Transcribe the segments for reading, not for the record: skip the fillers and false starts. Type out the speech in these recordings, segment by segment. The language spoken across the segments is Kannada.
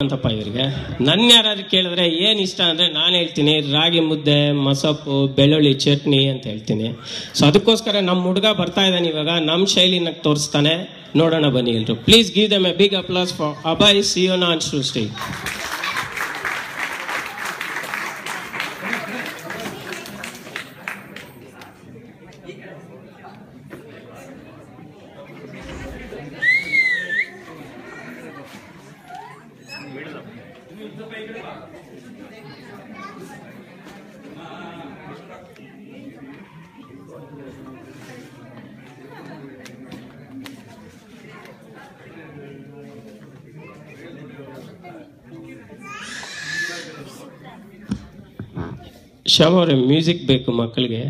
ಅಂತಪ್ಪ ಇವರಿಗೆ. ನನ್ನ ಯಾರಾದ್ರೂ ಕೇಳಿದ್ರೆ ಏನು ಇಷ್ಟ ಅಂದರೆ ನಾನು ಹೇಳ್ತೀನಿ ರಾಗಿ ಮುದ್ದೆ, ಮಸಪ್ಪು, ಬೆಳ್ಳುಳ್ಳಿ ಚಟ್ನಿ ಅಂತ ಹೇಳ್ತೀನಿ. ಸೊ ಅದಕ್ಕೋಸ್ಕರ ನಮ್ಮ ಹುಡುಗ ಬರ್ತಾ ಇದ್ದಾನೆ ಇವಾಗ, ನಮ್ಮ ಶೈಲಿನ ತೋರಿಸ್ತಾನೆ. ನೋಡೋಣ ಬನ್ನಿ ಎಲ್ರು. Please give them a big applause for Abhay Siona and Srishti. Shyam ಅವರೇ, ಮ್ಯೂಸಿಕ್ ಬೇಕು ಮಕ್ಕಳಿಗೆ.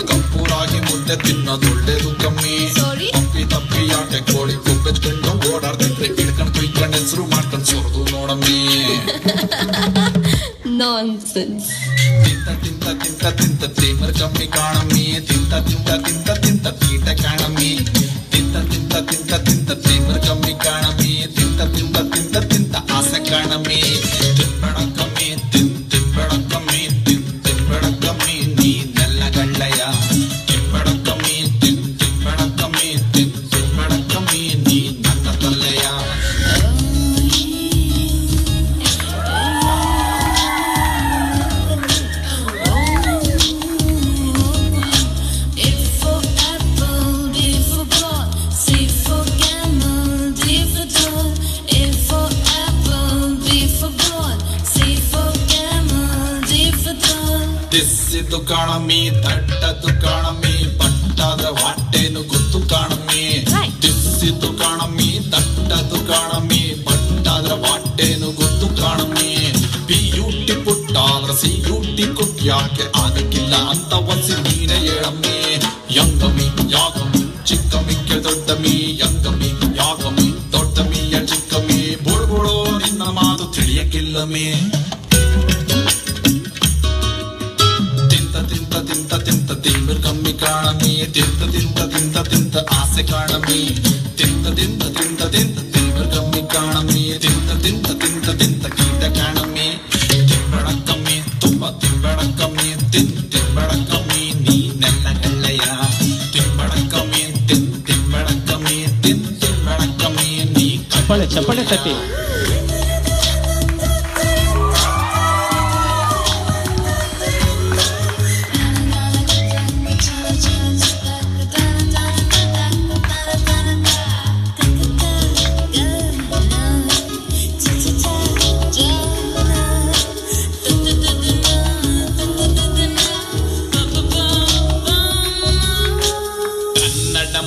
ಕಪ್ಪೂರಾಗಿ ಮುದ್ದೆ ತಿನ್ನೋದೊಳ್ಳೆದು ಕಮ್ಮಿ. ತಪ್ಪಿ ತಪ್ಪಿ ಆಟೆ ಕೋಳಿ ಕೊಬ್ಬೆಚ್ಕೊಂಡು ಓಡಾಡ್ತಿದ್ರೆ ಹಿಡ್ಕೊಂಡು ಕುಯ್ಕೊಂಡು ಹೆಸರು ಮಾಡ್ಕೊಂಡು ಸೊರದು ನೋಡಮ್ಮಿ. ನಾನ್ಸೆನ್ಸ್. ತಿಂತ ತಿಂತ ತಿಂತ ತಿಂತ ತೇಮರ್ ಕಮ್ಮಿ ಕಾಣಮ್ಮಿ. ತಿಂತ ತಿಂತ ತಿಂತ ತಿಂತ ತೀಟ ಕಾಣಮ್ಮಿ. ತಿಂತ ತಿಂತ ತಿಂತ ತಿಂತ ತೇಮರ್ ಕಮ್ಮಿ ಕಾಣಮ್ಮಿ. ತಿಂತ ತಿಂತ ತಿಂತ ತಿಂತ ಆಸೆ ಕಾಣಮ್ಮಿ. ತಿನ್ಬೇಡ ಕಮ್ಮಿ ತಿನ್ಬೇಡ ಕಮ್ಮಿ ತಿನ್ಬೇಡ ಕಮ್ಮಿ ನೀನೆಲ್ಲ ಗಳ್ಳಯ್ಯ. ತಿನ್ಬೇಡ ಕಮ್ಮಿ ತಿನ್ಬೇಡ ಕಮ್ಮಿ ತಿನ್ಬೇಡ ಕಮ್ಮಿ ನೀ ನನ್ನ ತಲ್ಲೆಯ. ದಿಸ್ಸಿದ್ದು ಕಾಣಮ್ಮಿ, ತಟ್ಟದ್ದು ಕಾಣಮ್ಮಿ, ಪಟ್ಟಾದ ಹೊಟ್ಟೆನು ಗೊತ್ತು ಕಾಣಮ್ಮಿ. ದಿಸ್ಸಿದ್ದು ಕಾಣಮ್ಮಿ, ತಟ್ಟದ್ದು ಕಾಣಮ್ಮಿ, ಪಟ್ಟಾದ್ರ ಹೊಟ್ಟೆನು ಗೊತ್ತು ಕಾಣಮ್ಮಿ. ಪಿಯುಟಿ ಪುಟ್ಟಾದ್ರ ಸಿಯುಟಿ ಕುಟ್ ಯಾಕೆ ಆಗಕ್ಕಿಲ್ಲ ಅಂತ ಒಸಿ ನೀನೇ ಹೇಳಮ್ಮಿ. ಯಂಗಮ್ಮಿ ಯಾಗಮ್ಮಿ ಚಿಕ್ಕಮ್ಮಿಕ್ಕೆ ದೊಡ್ಡಮ್ಮಿ. ಯಂಗಮ್ಮಿ ಯಾಗಮ್ಮಿ ದೊಡ್ಡಮ್ಮಿಯ ಚಿಕ್ಕಮ್ಮಿ. ಬುಡ್ಬುಡೋ ನಿನ್ನ ಮಾತು ತಿಳಿಯಕ್ಕಿಲ್ಲಮ್ಮಿ. ತಿಂತ ಕಮ್ಮಿ ಕಾಣಮ್ಮಿ. ತಿಂತ ತಿಂತ ತಿಂತ ತಿಂತ ಆಸೆ ಕಾಣಮ್ಮಿ. ತಿಂತ ತಿಂತ ತಿಂತ ತಿಂತ ತಿಂಬರ್ ಕಮ್ಮಿ ಕಾಣಮ್ಮಿ. ತಿಂತ ತಿಂತ ತಿಂತ ತಿಂತ ಕೀಟ ಕಾಣಮ್ಮಿ. ತಿಂಬೇಡ ಕಮ್ಮಿ ತುಂಬ ತಿಂಬೇಡ ಕಮ್ಮಿ ತಿಂಬೇಡ ಕಮ್ಮಿ ನೀನೆಲ್ಲ ಗಳ್ಳಯ್ಯ. ತಿಂಬೇಡ ಕಮ್ಮಿ ತಿಂಬೇಡ ಕಮ್ಮಿ ತಿಂಬೇಡ ಕಮ್ಮಿ ನೀ. ಚಪ್ಪಾಳೆ ಚಪ್ಪಾಳೆ ತಟ್ಟಿ.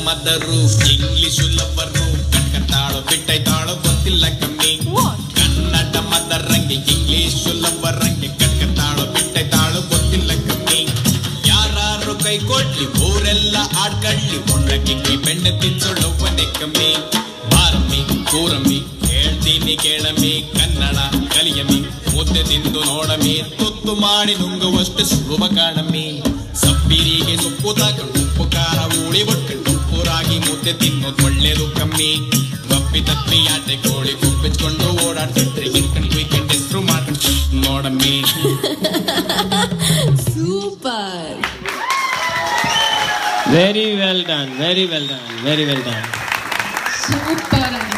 ಮದರು ಇಂಗ್ಲಿಷು ಲವರು ಕಟ್ಕತಾಳು ಬಿಟ್ಟೈತಾಳು ಗೊತ್ತಿಲ್ಲ ಕಮ್ಮಿ. ಕನ್ನಡ ಮದರಂಗೆ ಇಂಗ್ಲಿಷು ಲವರಂಗೆ ಕಟ್ಕತಾಳು ಬಿಟ್ಟೈತಾಳು ಗೊತ್ತಿಲ್ಲ ಕಮ್ಮಿ. ಯಾರು ಕೈ ಕೊಡ್ಲಿ ಊರೆಲ್ಲ ಆಡ್ಕಳ್ಳಿ. ಒಣಗಿಕ್ಕಿ ಬೆಣ್ಣೆ ತಿನ್ಸೊಳ್ಳವನೆ ಕಮ್ಮಿ. ಬಾರಮ್ಮಿ ಕೂರಮ್ಮಿ ಹೇಳ್ತೀನಿ ಕೇಳಮ್ಮಿ. ಕನ್ನಡ ಕಲಿಯಮ್ಮಿ ಮುದ್ದೆ ತಿಂದು ನೋಡಮ್ಮಿ. ತುತ್ತು ಮಾಡಿ ನುಂಗುವಷ್ಟು ಸುಲಭ ಕಾಣಮ್ಮಿ. ಸಬ್ಬಿರಿಗೆ ಸೊಪ್ಪು ತಗೊಂಡು ಉಪ್ಪು ಖಾರ ಉಳಿ ಒಟ್ಟು ರಾಗಿ ಮುದ್ದೆ ತಿನ್ನೋದು ಒಳ್ಳೇದು ಕಮ್ಮಿ. ಗಪ್ಪಿ ತಪ್ಪಿ ಆಟೆ ಕೋಳಿ ಕೊಬ್ಬಿಚ್ಕೊಂಡು ಓಡಾಡ್ತಿದ್ರೆ ಹಿಡ್ಕೊಂಡು ವೀಕೆಂಡ್ ಹೆಸರು ಮಾಡ್ಕೊಂಡು ನೋಡಮ್ಮಿ. Super. Very well done, very well done, very well done. Super.